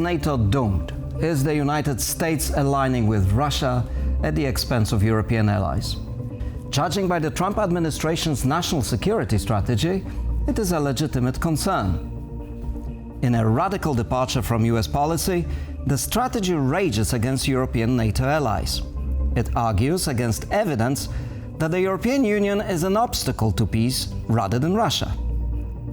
NATO doomed? Is the United States aligning with Russia at the expense of European allies? Judging by the Trump administration's national security strategy, it is a legitimate concern. In a radical departure from US policy, the strategy rages against European NATO allies. It argues against evidence that the European Union is an obstacle to peace rather than Russia.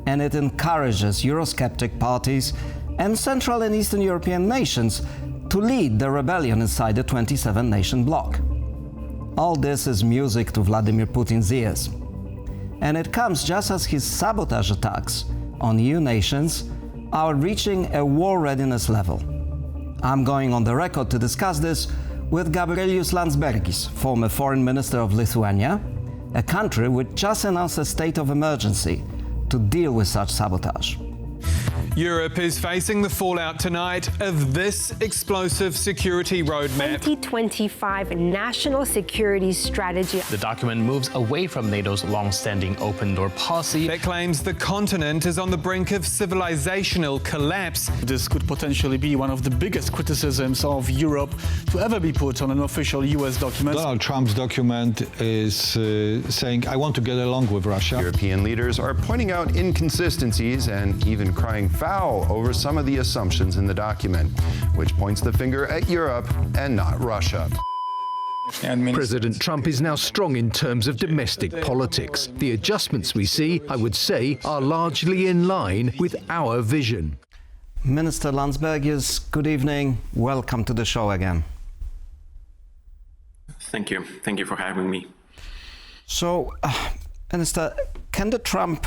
And it encourages Eurosceptic parties and Central and Eastern European nations to lead the rebellion inside the 27-nation bloc. All this is music to Vladimir Putin's ears. And it comes just as his sabotage attacks on EU nations are reaching a war readiness level. I'm going on the record to discuss this with Gabrielius Landsbergis, former Foreign Minister of Lithuania, a country which just announced a state of emergency to deal with such sabotage. Europe is facing the fallout tonight of this explosive security roadmap. 2025 National Security Strategy. The document moves away from NATO's long-standing open-door policy that claims the continent is on the brink of civilizational collapse. This could potentially be one of the biggest criticisms of Europe to ever be put on an official US document. Donald Trump's document is saying, I want to get along with Russia. European leaders are pointing out inconsistencies and even crying foul over some of the assumptions in the document, which points the finger at Europe and not Russia. President Trump is now strong in terms of domestic politics. The adjustments we see, I would say, are largely in line with our vision. Minister Landsbergis, good evening. Welcome to the show again. Thank you. Thank you for having me. So, Minister, can the Trump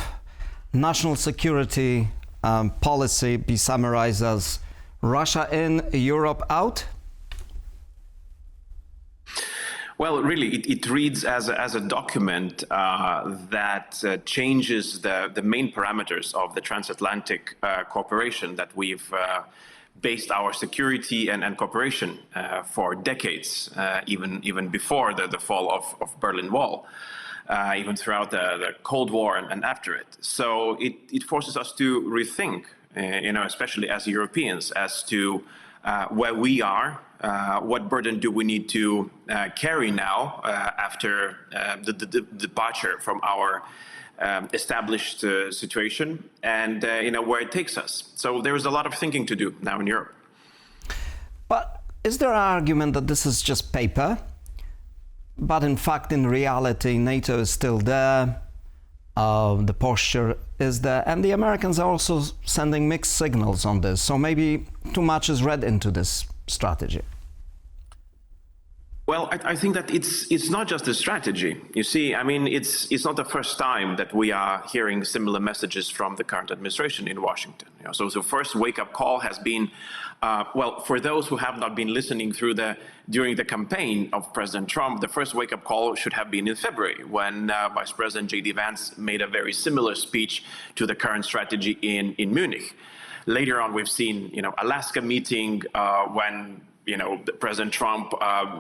national security policy be summarized as Russia in, Europe out? Well, really, it reads as a document that changes the main parameters of the transatlantic cooperation that we've based our security and cooperation for decades, even before the fall of Berlin Wall. Even throughout the Cold War and after it. So it forces us to rethink, especially as Europeans, as to where we are, what burden do we need to carry now after the departure from our established situation, and where it takes us. So there is a lot of thinking to do now in Europe. But is there an argument that this is just paper? But in fact, in reality, NATO is still there, the posture is there, and the Americans are also sending mixed signals on this. So maybe too much is read into this strategy. Well, I think that it's not just a strategy. You see, I mean, it's not the first time that we are hearing similar messages from the current administration in Washington. So the first wake-up call has been, well, for those who have not been listening during the campaign of President Trump, the first wake-up call should have been in February, when Vice President J.D. Vance made a very similar speech to the current strategy in Munich. Later on, we've seen, Alaska meeting when President Trump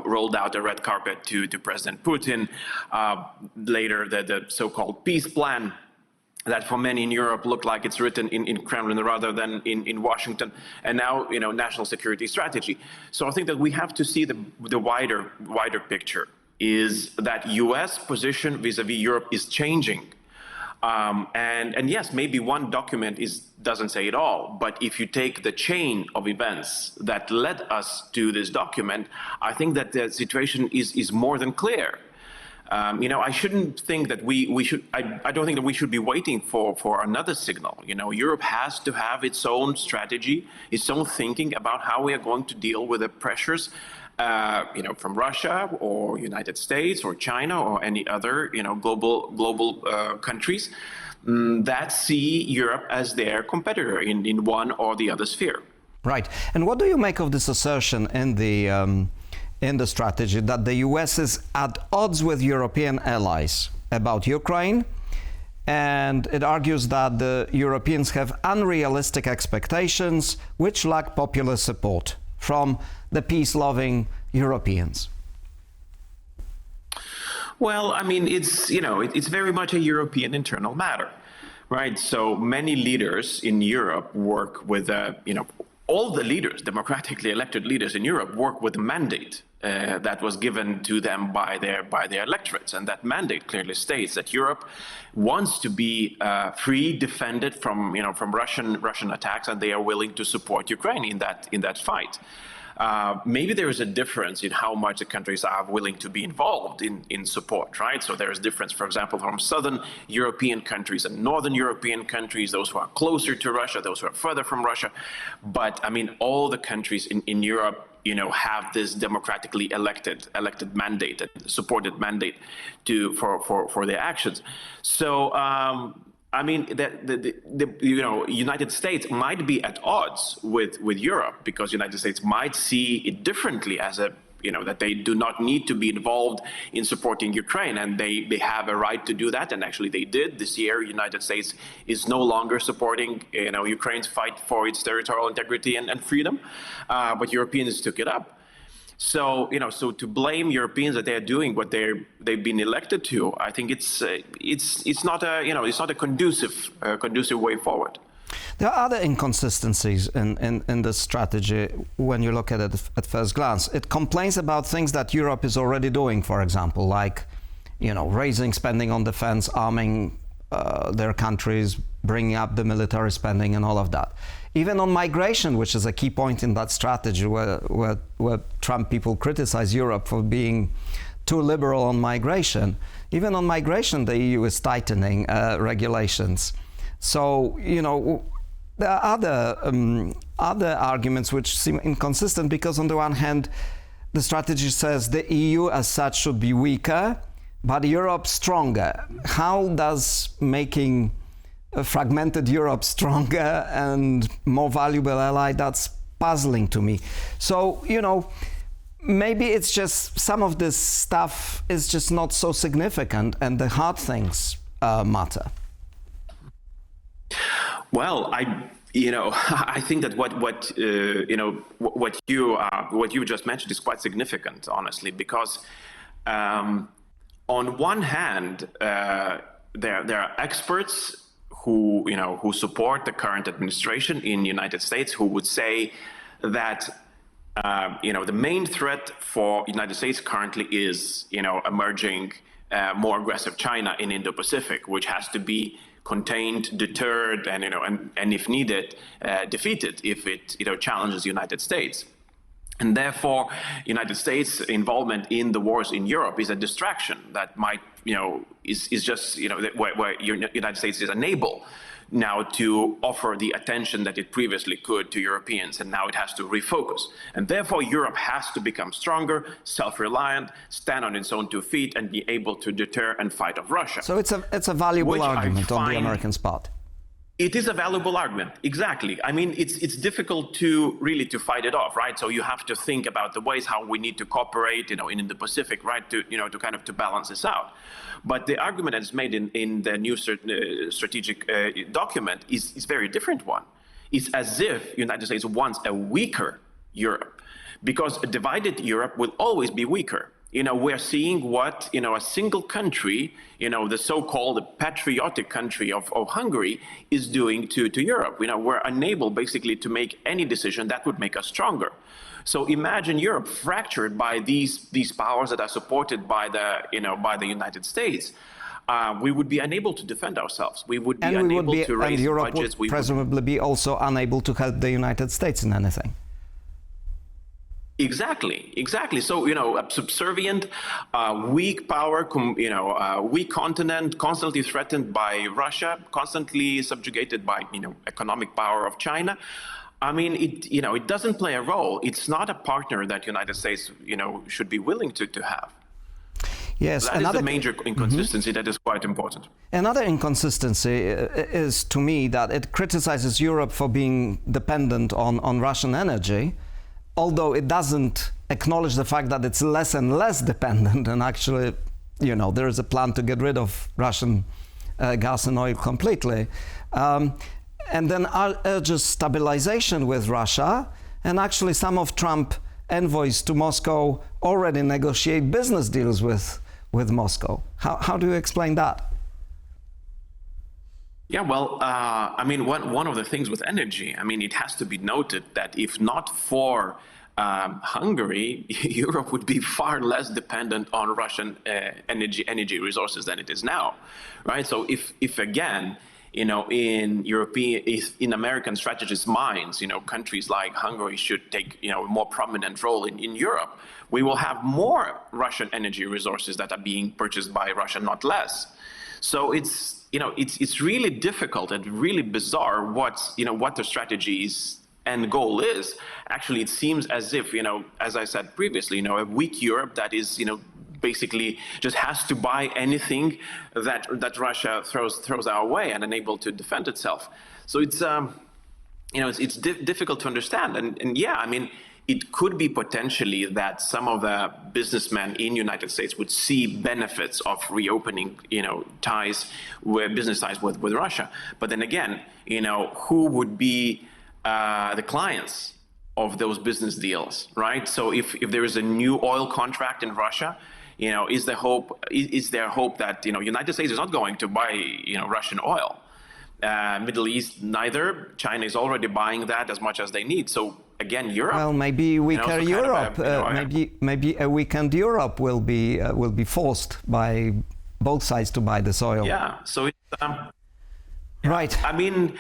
rolled out a red carpet to President Putin. Later, the so-called peace plan that for many in Europe looked like it's written in Kremlin rather than in Washington. And now, national security strategy. So I think that we have to see the wider picture, is that U.S. position vis-a-vis Europe is changing. And yes, maybe one document doesn't say it all, but if you take the chain of events that led us to this document, I think that the situation is more than clear. I shouldn't think that we should. I don't think that we should be waiting for another signal. Europe has to have its own strategy, its own thinking about how we are going to deal with the pressures, from Russia or United States or China or any other, global countries that see Europe as their competitor in one or the other sphere. Right. And what do you make of this assertion in the strategy that the US is at odds with European allies about Ukraine? And it argues that the Europeans have unrealistic expectations which lack popular support from the peace-loving Europeans. Well, I mean, it's very much a European internal matter, right? So many leaders in Europe work with all the leaders, democratically elected leaders in Europe, work with a mandate that was given to them by their electorates, and that mandate clearly states that Europe wants to be free, defended from Russian attacks, and they are willing to support Ukraine in that fight. Maybe there is a difference in how much the countries are willing to be involved in support, right? So there is difference, for example, from southern European countries and northern European countries, those who are closer to Russia, those who are further from Russia. But I mean, all the countries in Europe, have this democratically elected mandate, supported mandate for their actions. So. I mean, the United States might be at odds with Europe because United States might see it differently as that they do not need to be involved in supporting Ukraine, and they have a right to do that, and actually they did. This year, United States is no longer supporting Ukraine's fight for its territorial integrity and freedom, but Europeans took it up. So so to blame Europeans that they are doing what they've been elected to, I think it's not a conducive way forward. There are other inconsistencies in this strategy when you look at it at first glance. It complains about things that Europe is already doing, for example, like raising spending on defense, arming their countries, bringing up the military spending and all of that. Even on migration, which is a key point in that strategy, where Trump people criticize Europe for being too liberal on migration. Even on migration, the EU is tightening regulations. So, there are other arguments which seem inconsistent because on the one hand, the strategy says the EU as such should be weaker, but Europe stronger. How does making a fragmented Europe stronger and more valuable ally, that's puzzling to me. So, maybe it's just some of this stuff is just not so significant and the hard things matter. Well, I think that what you just mentioned is quite significant, honestly, because on one hand, there are experts who support the current administration in the United States, who would say that the main threat for the United States currently is emerging more aggressive China in Indo-Pacific, which has to be contained, deterred, and if needed, defeated if it challenges the United States. And therefore, United States involvement in the wars in Europe is a distraction that might, is just, where United States is unable now to offer the attention that it previously could to Europeans, and now it has to refocus. And therefore, Europe has to become stronger, self-reliant, stand on its own 2 feet, and be able to deter and fight off Russia. So it's a valuable argument on the American part. It is a valuable argument, exactly. I mean, it's difficult to really fight it off, right? So you have to think about the ways how we need to cooperate, in the Pacific, right? To kind of to balance this out. But the argument that is made in the new strategic document is very different one. It's as if United States wants a weaker Europe, because a divided Europe will always be weaker. We're seeing what, a single country, the so-called patriotic country of Hungary is doing to Europe. We're unable basically to make any decision that would make us stronger. So imagine Europe fractured by these powers that are supported by the United States. We would be unable to defend ourselves. We would be unable to raise Europe budgets. Would presumably be also unable to help the United States in anything. Exactly. So, a subservient, weak power, weak continent, constantly threatened by Russia, constantly subjugated by, economic power of China. I mean, it doesn't play a role. It's not a partner that United States, should be willing to have. Yes, that is the major inconsistency that is quite important. Another inconsistency is, to me, that it criticizes Europe for being dependent on Russian energy, although it doesn't acknowledge the fact that it's less and less dependent, and actually, there is a plan to get rid of Russian gas and oil completely, and then urges stabilization with Russia, and actually some of Trump envoys to Moscow already negotiate business deals with Moscow. How do you explain that? Yeah, well, I mean, one of the things with energy, I mean, it has to be noted that if not for Hungary, Europe would be far less dependent on Russian energy resources than it is now, right? So if again, you know, in American strategists' minds, you know, countries like Hungary should take, you know, a more prominent role in Europe, we will have more Russian energy resources that are being purchased by Russia, not less. So it's, you know, it's really difficult and really bizarre what the strategy's end goal is. Actually, it seems as if, you know, as I said previously, you know, a weak Europe that is, you know, basically just has to buy anything that Russia throws our way and unable to defend itself. So it's, you know, it's difficult to understand. And yeah, I mean, it could be potentially that some of the businessmen in the United States would see benefits of reopening, you know, business ties with Russia. But then again, you know, who would be the clients of those business deals, right? So if there is a new oil contract in Russia, you know, is there hope that, you know, United States is not going to buy, you know, Russian oil? Middle East, neither. China is already buying that as much as they need. So again, Europe. Well, maybe weaker Europe. Maybe a weakened Europe will be forced by both sides to buy this oil. Yeah. So it's right. I mean,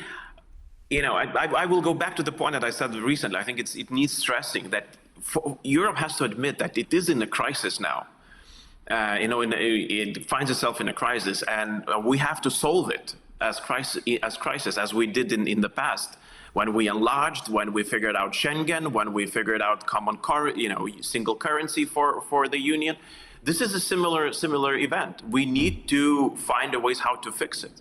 you know, I will go back to the point that I said recently. I think it needs stressing that Europe has to admit that it is in a crisis now. You know, it finds itself in a crisis, and we have to solve it as crisis as we did in the past, when we enlarged, when we figured out Schengen, when we figured out single currency for the Union. This is a similar event. We need to find ways how to fix it.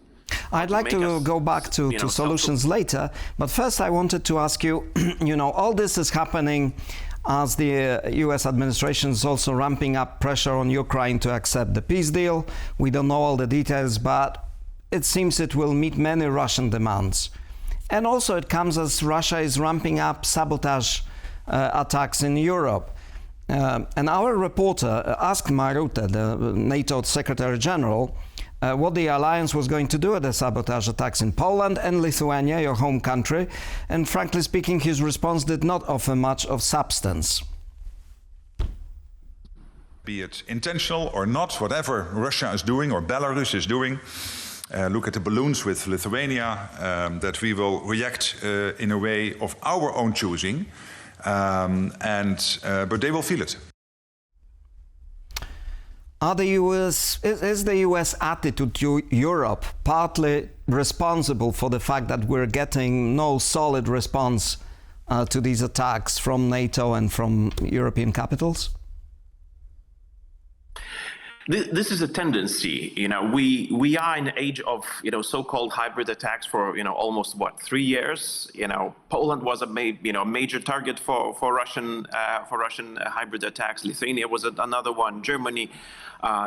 I'd like to go back to solutions later, but first I wanted to ask you, you know, all this is happening as the US administration is also ramping up pressure on Ukraine to accept the peace deal. We don't know all the details, but it seems it will meet many Russian demands. And also it comes as Russia is ramping up sabotage attacks in Europe. And our reporter asked Mark Rutte, the NATO Secretary-General, what the alliance was going to do with the sabotage attacks in Poland and Lithuania, your home country. And frankly speaking, his response did not offer much of substance. Be it intentional or not, whatever Russia is doing or Belarus is doing, look at the balloons with Lithuania, that we will react in a way of our own choosing, but they will feel it. Is the US attitude to Europe partly responsible for the fact that we're getting no solid response to these attacks from NATO and from European capitals? This is a tendency. You know, we are in an age of, you know, so-called hybrid attacks for, you know, almost 3 years. You know, Poland was a major target for Russian hybrid attacks. Lithuania was another one. Germany,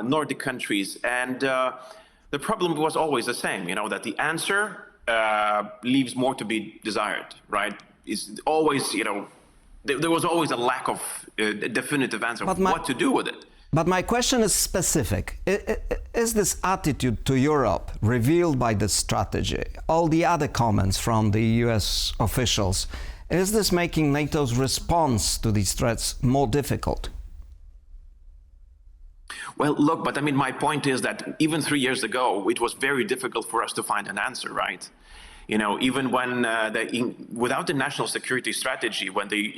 Nordic countries, and the problem was always the same. You know, that the answer leaves more to be desired. Right? It's always, you know, there was always a lack of a definitive answer of what to do with it. But my question is specific. Is this attitude to Europe revealed by this strategy? All the other comments from the US officials, is this making NATO's response to these threats more difficult? Well, look, but I mean, my point is that even 3 years ago, it was very difficult for us to find an answer, right? You know, even when without the national security strategy, when the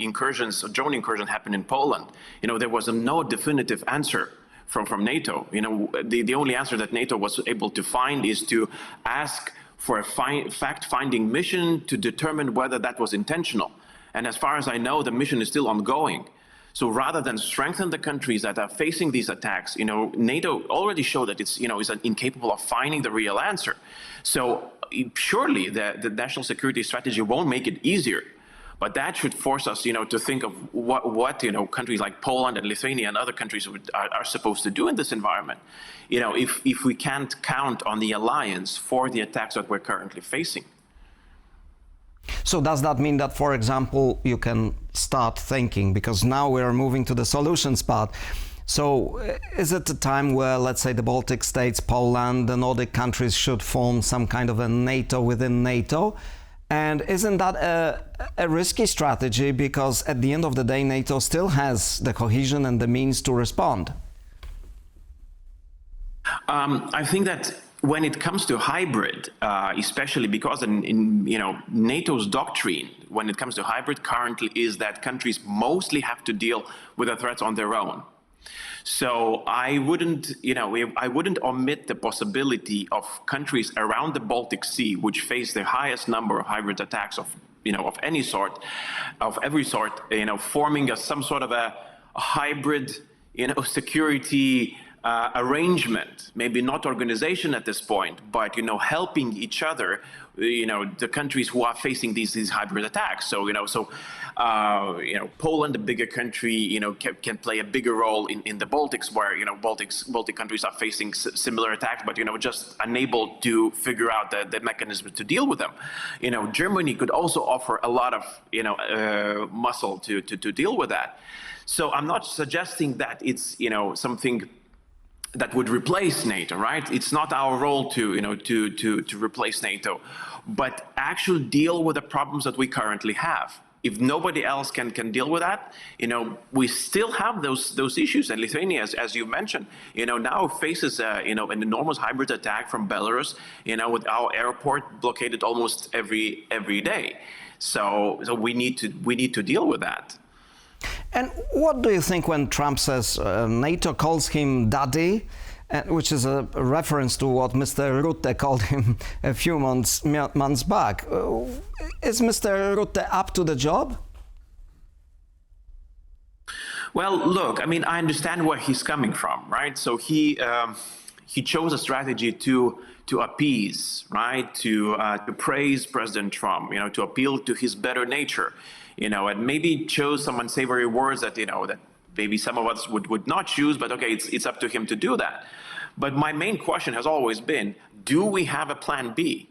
drone incursion happened in Poland, you know, there was no definitive answer from NATO. You know, the only answer that NATO was able to find is to ask for a fact-finding mission to determine whether that was intentional. And as far as I know, the mission is still ongoing. So rather than strengthen the countries that are facing these attacks, you know, NATO already showed that it's, you know, is incapable of finding the real answer. So surely the national security strategy won't make it easier, but that should force us, you know, to think of what you know, countries like Poland and Lithuania and other countries are supposed to do in this environment. You know, if we can't count on the alliance for the attacks that we're currently facing. So does that mean that, for example, you can start thinking, because now we're moving to the solutions part, So is it a time where, let's say, the Baltic states, Poland, the Nordic countries should form some kind of a NATO within NATO? And isn't that a risky strategy, because at the end of the day, NATO still has the cohesion and the means to respond? I think that when it comes to hybrid, especially because in NATO's doctrine, when it comes to hybrid currently, is that countries mostly have to deal with the threats on their own. So I wouldn't omit the possibility of countries around the Baltic Sea, which face the highest number of hybrid attacks of every sort, forming some sort of a hybrid, security arrangement, maybe not organization at this point, but helping each other, the countries who are facing these hybrid attacks. So Poland, a bigger country, can play a bigger role in the Baltics, where Baltic countries are facing similar attacks, but just unable to figure out the mechanism to deal with them. Germany could also offer a lot of muscle to deal with that. So I'm not suggesting that it's something that would replace NATO, right? It's not our role to replace NATO, but actually deal with the problems that we currently have. If nobody else can deal with that, we still have those issues. And Lithuania, as you mentioned, now faces an enormous hybrid attack from Belarus, with our airport blockaded almost every day. So we need to deal with that. And what do you think when Trump says NATO calls him daddy, which is a reference to what Mr. Rutte called him a few months back? Is Mr. Rutte up to the job? Well, look, I understand where he's coming from, right? So he chose a strategy to appease, right? To praise President Trump, to appeal to his better nature. And maybe chose some unsavory words that, that maybe some of us would not choose, but okay, it's up to him to do that. But my main question has always been, do we have a plan B?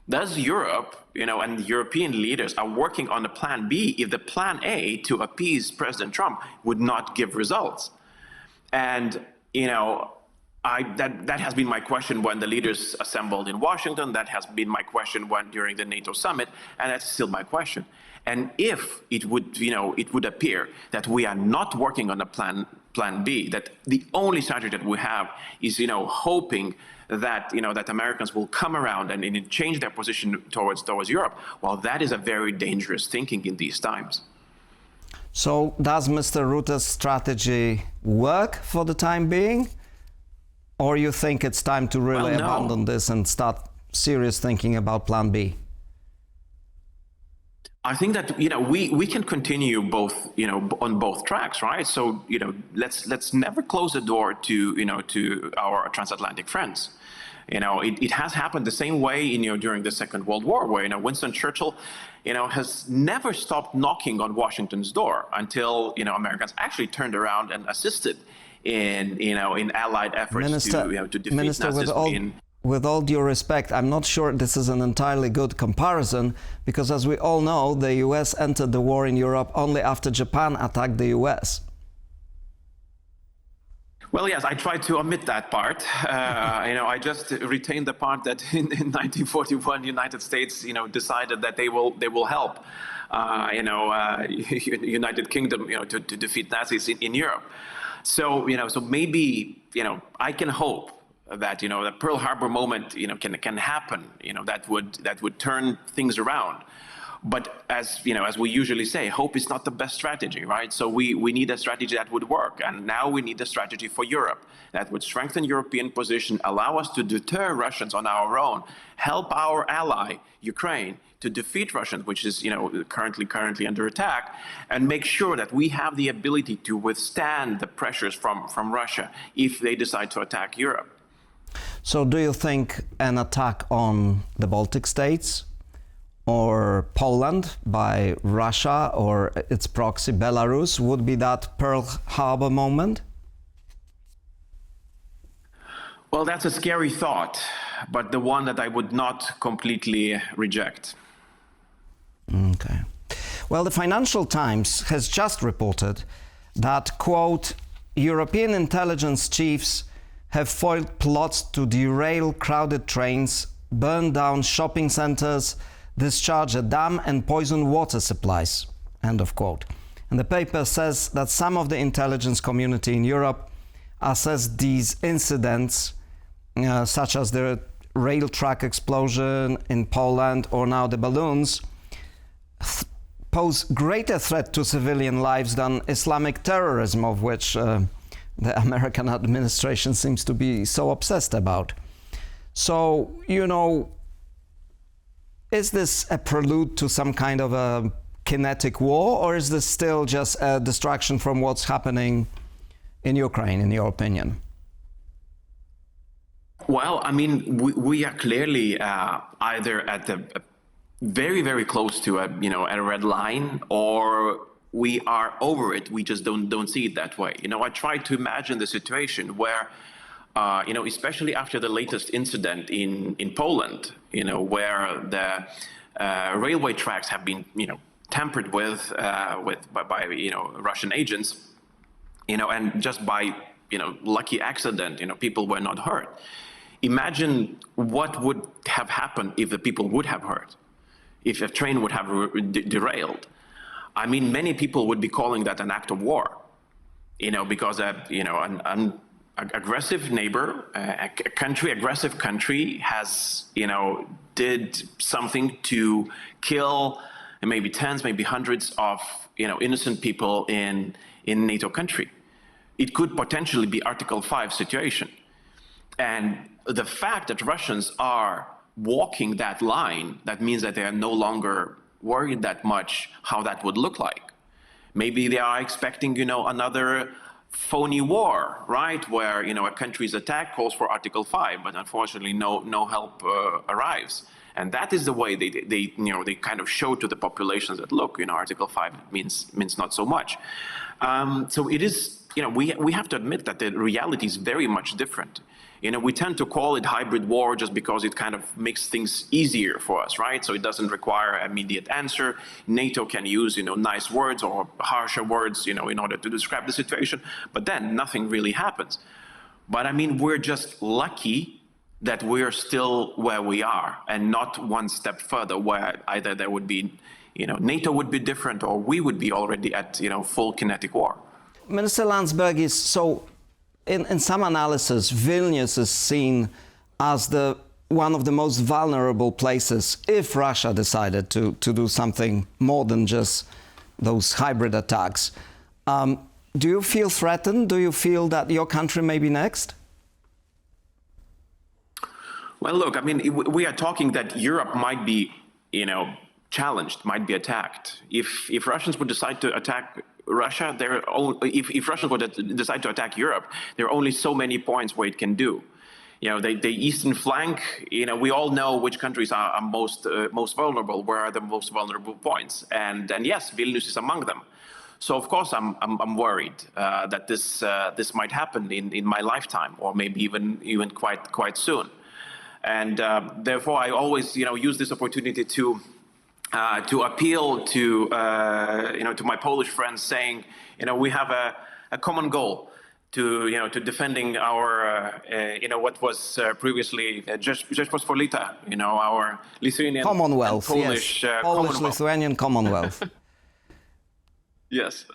Does Europe, and the European leaders are working on a plan B if the plan A to appease President Trump would not give results? And, that has been my question when the leaders assembled in Washington. That has been my question during the NATO summit, and that's still my question. And if it would appear that we are not working on a plan B, that the only strategy that we have is, hoping that, that Americans will come around and change their position towards Europe, well, that is a very dangerous thinking in these times. So does Mr. Rutte's strategy work for the time being? Or you think it's time to really abandon this and start serious thinking about plan B? I think that we can continue both on both tracks, right? So let's never close the door to our transatlantic friends. It has happened the same way during the Second World War, where Winston Churchill has never stopped knocking on Washington's door until Americans actually turned around and assisted in Allied efforts to defeat Nazism. With all due respect, I'm not sure this is an entirely good comparison, because as we all know, the US entered the war in Europe only after Japan attacked the US. Well, yes, I tried to omit that part. I just retained the part that in 1941, the United States, decided that they will help, United Kingdom, to defeat Nazis in Europe. So, so maybe, I can hope that the Pearl Harbor moment can happen, that would turn things around. But as we usually say, hope is not the best strategy, right? So we need a strategy that would work, and now we need a strategy for Europe that would strengthen European position, allow us to deter Russians on our own, help our ally Ukraine to defeat Russians, which is currently under attack, and make sure that we have the ability to withstand the pressures from Russia if they decide to attack Europe. So do you think an attack on the Baltic states or Poland by Russia or its proxy Belarus would be that Pearl Harbor moment? Well, that's a scary thought, but the one that I would not completely reject. Okay. Well, the Financial Times has just reported that, quote, European intelligence chiefs have foiled plots to derail crowded trains, burn down shopping centers, discharge a dam and poison water supplies. End of quote. And the paper says that some of the intelligence community in Europe assess these incidents, such as the rail track explosion in Poland or now the balloons, pose greater threat to civilian lives than Islamic terrorism, of which the American administration seems to be so obsessed about. So, you know, is this a prelude to some kind of a kinetic war, or is this still just a distraction from what's happening in Ukraine, in your opinion? Well, I mean, we are clearly either at the very, very close to a red line, or we are over it. We just don't see it that way. I try to imagine the situation where, especially after the latest incident in Poland, where the railway tracks have been, tampered with by Russian agents, and just by lucky accident, people were not hurt. Imagine what would have happened if the people would have hurt, if a train would have derailed. I mean, many people would be calling that an act of war, because an aggressive neighbor, aggressive country has, did something to kill maybe tens, maybe hundreds of, innocent people in NATO country. It could potentially be Article 5 situation. And the fact that Russians are walking that line, that means that they are no longer worried that much how that would look like. Maybe they are expecting, another phony war, right? Where, a country's attack calls for Article 5, but unfortunately no help arrives. And that is the way they kind of show to the populations that, look, Article 5 means not so much. So it is, we have to admit that the reality is very much different. We tend to call it hybrid war just because it kind of makes things easier for us, right? So it doesn't require immediate answer. NATO can use, nice words or harsher words, in order to describe the situation, but then nothing really happens. But I mean, we're just lucky that we're still where we are and not one step further, where either there would be, NATO would be different, or we would be already at, full kinetic war. Minister Landsbergis, so in some analysis, Vilnius is seen as one of the most vulnerable places if Russia decided to do something more than just those hybrid attacks. Do you feel threatened? Do you feel that your country may be next? Well, look, I mean, we are talking that Europe might be, challenged, might be attacked. If Russians would decide to attack Russia, if Russians would decide to attack Europe, there are only so many points where it can do. The eastern flank, we all know which countries are most vulnerable, where are the most vulnerable points. And yes, Vilnius is among them. So of course I'm worried that this might happen in my lifetime, or maybe even quite soon. And therefore I always use this opportunity to appeal to my Polish friends, saying we have a common goal to defending our what was previously Rzeczpospolita, our Lithuanian Commonwealth, Polish, yes. Polish-Lithuanian Commonwealth. Yes,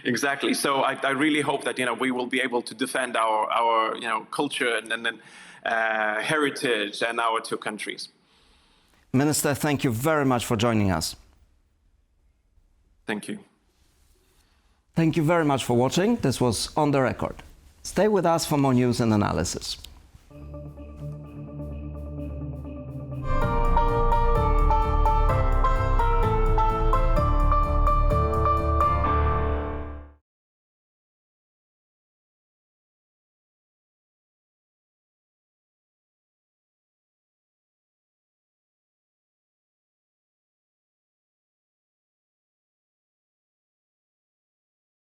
exactly. So I really hope that we will be able to defend our culture and heritage and our two countries. Minister, thank you very much for joining us. Thank you. Thank you very much for watching. This was On the Record. Stay with us for more news and analysis.